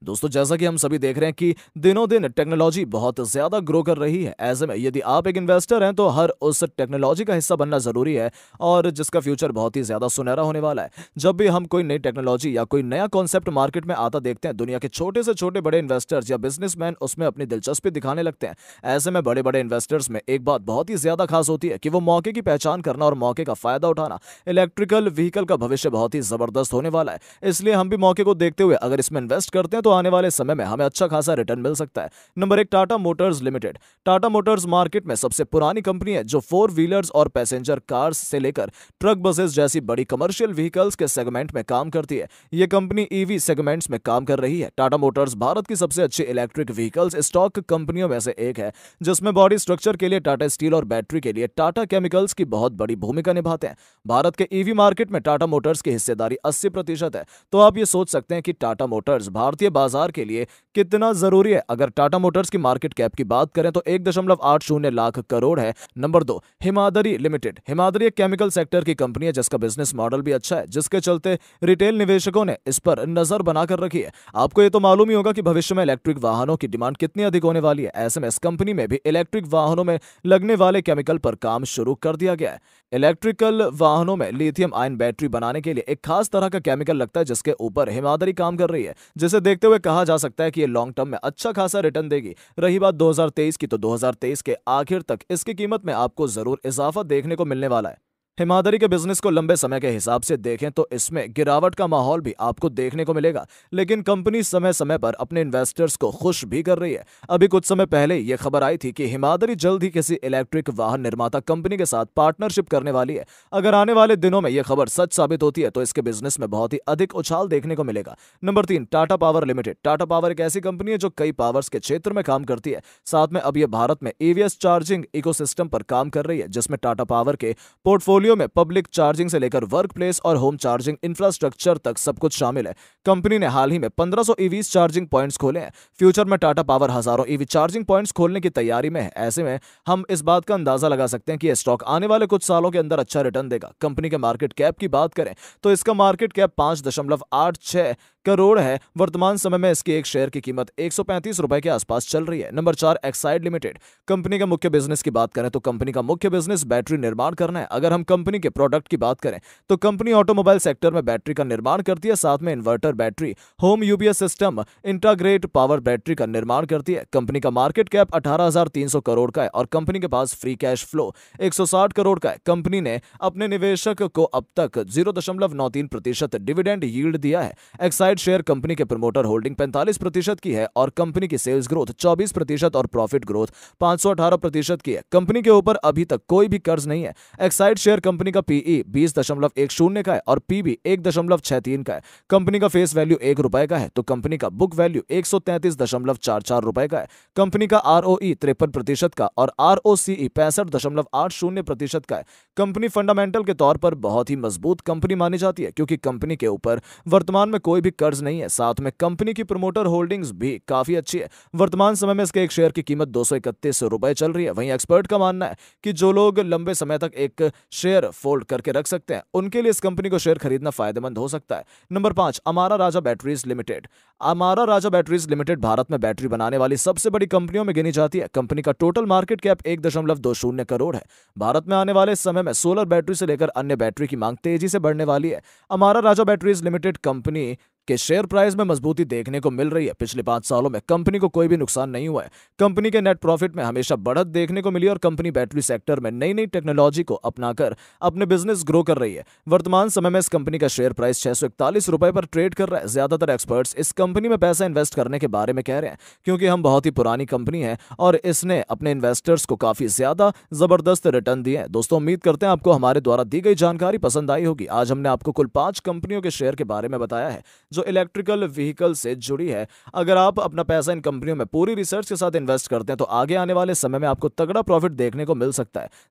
दोस्तों, जैसा कि हम सभी देख रहे हैं कि दिनों दिन टेक्नोलॉजी बहुत ज़्यादा ग्रो कर रही है। ऐसे में यदि आप एक इन्वेस्टर हैं तो हर उस टेक्नोलॉजी का हिस्सा बनना ज़रूरी है और जिसका फ्यूचर बहुत ही ज़्यादा सुनहरा होने वाला है। जब भी हम कोई नई टेक्नोलॉजी या कोई नया कॉन्सेप्ट मार्केट में आता देखते हैं, दुनिया के छोटे से छोटे बड़े इन्वेस्टर्स या बिजनेसमैन उसमें अपनी दिलचस्पी दिखाने लगते हैं। ऐसे में बड़े बड़े इन्वेस्टर्स में एक बात बहुत ही ज़्यादा खास होती है कि वो मौके की पहचान करना और मौके का फ़ायदा उठाना। इलेक्ट्रिकल व्हीकल का भविष्य बहुत ही ज़बरदस्त होने वाला है, इसलिए हम भी मौके को देखते हुए अगर इसमें इन्वेस्ट करते हैं तो आने वाले समय में हमें अच्छा खासा रिटर्न मिल सकता है। नंबर एक, Tata Motors limited. Tata Motors market में सबसे पुरानी कंपनी है जो फोर व्हीलर्स और पैसेंजर कार्स से लेकर ट्रक, बसेस जैसी बड़ी कमर्शियल व्हीकल्स के सेगमेंट में काम करती है। यह कंपनी ईवी सेगमेंट्स में काम कर रही है। टाटा मोटर्स भारत की सबसे अच्छी इलेक्ट्रिक व्हीकल्स स्टॉक कंपनियों में से एक है, जिसमें बॉडी स्ट्रक्चर के लिए टाटा स्टील और बैटरी के लिए टाटा केमिकल्स की बहुत बड़ी भूमिका निभाते हैं। भारत के ईवी मार्केट में टाटा मोटर्स की हिस्सेदारी 80% है। तो आप ये सोच सकते हैं कि टाटा मोटर्स भारतीय बाजार के लिए कितना जरूरी है। अगर टाटा मोटर्स की मार्केट कैप की बात करें तो 1.80 लाख करोड़ है। नंबर दो, हिमादरी लिमिटेड। हिमादरी एक केमिकल सेक्टर की कंपनी है जिसका बिजनेस मॉडल भी अच्छा है, जिसके चलते रिटेल निवेशकों ने इस पर नजर बनाकर रखी है। आपको ये तो मालूम ही होगा कि भविष्य में इलेक्ट्रिक वाहनों की डिमांड कितनी अधिक होने वाली है। ऐसे में इस कंपनी में भी इलेक्ट्रिक वाहनों में लगने वाले केमिकल पर काम शुरू कर दिया गया है। इलेक्ट्रिकल वाहनों में लिथियम आयन बैटरी बनाने के लिए एक खास तरह का केमिकल लगता है, जिसके ऊपर हिमादरी काम कर रही है, जिसे देखते हुए कहा जा सकता है कि ये लॉन्ग टर्म में अच्छा खासा रिटर्न देगी। रही बात 2023 की, तो 2023 के आखिर तक इसकी कीमत में आपको जरूर इजाफा देखने को मिलने वाला है। हिमादरी के बिजनेस को लंबे समय के हिसाब से देखें तो इसमें गिरावट का माहौल भी आपको देखने को मिलेगा, लेकिन कंपनी समय समय पर अपने इन्वेस्टर्स को खुश भी कर रही है। अभी कुछ समय पहले यह खबर आई थी कि हिमादरी जल्द ही किसी इलेक्ट्रिक वाहन निर्माता कंपनी के साथ पार्टनरशिप करने वाली है। अगर आने वाले दिनों में यह खबर सच साबित होती है तो इसके बिजनेस में बहुत ही अधिक उछाल देखने को मिलेगा। नंबर तीन, Tata power limited. Tata power एक ऐसी कंपनी है जो कई पावर्स के क्षेत्र में काम करती है। साथ में अब यह भारत में ईवीएस चार्जिंग इकोसिस्टम पर काम कर रही है, जिसमें टाटा पावर के पोर्टफोलियो में पब्लिक चार्जिंग से लेकर वर्क प्लेस और होम चार्जिंग इंफ्रास्ट्रक्चर तक सब कुछ शामिल है। कंपनी ने हाल ही में 1500 ईवी चार्जिंग पॉइंट्स खोले हैं। फ्यूचर में टाटा पावर हजारों ईवी चार्जिंग पॉइंट्स खोलने की तैयारी में है। ऐसे में हम इस बात का अंदाजा लगा सकते हैं कि यह स्टॉक आने वाले कुछ सालों के अंदर अच्छा रिटर्न देगा। कंपनी के मार्केट कैप की बात करें तो इसका मार्केट कैप 5.86 करोड़ है। वर्तमान समय में इसकी एक शेयर की कीमत 135 रुपए के आसपास चल रही है। नंबर चार, एक्साइड लिमिटेड। कंपनी के मुख्य बिजनेस की बात करें तो कंपनी का मुख्य बिजनेस बैटरी निर्माण करना है। अगर हम कंपनी के प्रोडक्ट की बात करें तो कंपनी ऑटोमोबाइल सेक्टर में बैटरी का निर्माण करती है, साथ में inverter battery, home UPS system, integrated power battery का निर्माण करती है। कंपनी का मार्केट कैप 18,300 करोड़ का है और कंपनी के पास फ्री कैश फ्लो 160 करोड़ का है। कंपनी ने अपने निवेशक को अब तक 0.93% डिविडेंड यील्ड दिया है। एक्साइड शेयर कंपनी के प्रमोटर होल्डिंग 45% की है और कंपनी की सेल्स ग्रोथ 24% और प्रॉफिट ग्रोथ 518% की है। कंपनी के ऊपर अभी तक कोई भी कर्ज नहीं है। एक्साइड शेयर कंपनी का पीई 20.10 का है और पीबी 1.63 का है। कंपनी का फेस वैल्यू ₹1 का है तो कंपनी का बुक वैल्यू 133.44 रुपए का है। कंपनी का आरओई 53% का और आरओसीई 65.80% का है। कंपनी फंडामेंटल के तौर पर बहुत ही मजबूत कंपनी मानी जाती है, क्योंकि कंपनी के ऊपर वर्तमान में कोई भी कर्ज नहीं है। साथ में कंपनी की प्रमोटर होल्डिंग्स भी काफी अच्छी है। वर्तमान समय में इसके एक शेयर की कीमत 231 रुपए चल रही है। वहीं एक्सपर्ट का मानना है कि जो लोग लंबे समय तक एक शेयर फोल्ड करके रख सकते हैं, उनके लिए इस कंपनी को शेयर खरीदना फायदेमंद हो सकता है। नंबर पांच, Amara Raja batteries limited. Amara Raja batteries limited Bharat में बैटरी बनाने वाली सबसे बड़ी कंपनियों में गिनी जाती है। कंपनी का टोटल मार्केट कैप 1.20 करोड़ है। भारत में आने वाले समय में सोलर बैटरी से लेकर अन्य बैटरी की मांग तेजी से बढ़ने वाली है। Amara Raja batteries limited company के शेयर प्राइस में मजबूती देखने को मिल रही है। पिछले 5 सालों में कंपनी को कोई भी नुकसान नहीं हुआ है। कंपनी के नेट प्रॉफिट में हमेशा बढ़त देखने को मिली और कंपनी बैटरी सेक्टर में नई नई टेक्नोलॉजी को अपनाकर अपने बिजनेस ग्रो कर रही है। वर्तमान समय में इस कंपनी का शेयर प्राइस 641 रुपए पर ट्रेड कर रहा है। ज्यादातर एक्सपर्ट्स इस कंपनी में पैसा इन्वेस्ट करने के बारे में कह रहे हैं, क्योंकि हम बहुत ही पुरानी कंपनी है और इसने अपने इन्वेस्टर्स को काफी ज्यादा जबरदस्त रिटर्न दिए हैं। दोस्तों, उम्मीद करते हैं आपको हमारे द्वारा दी गई जानकारी पसंद आई होगी। आज हमने आपको कुल 5 कंपनियों के शेयर के बारे में बताया है जो इलेक्ट्रिकल व्हीकल से जुड़ी है। अगर आप अपना पैसा इन कंपनियों में पूरी रिसर्च के साथ इन्वेस्ट करते हैं तो आगे आने वाले समय में आपको तगड़ा प्रॉफिट देखने को मिल सकता है।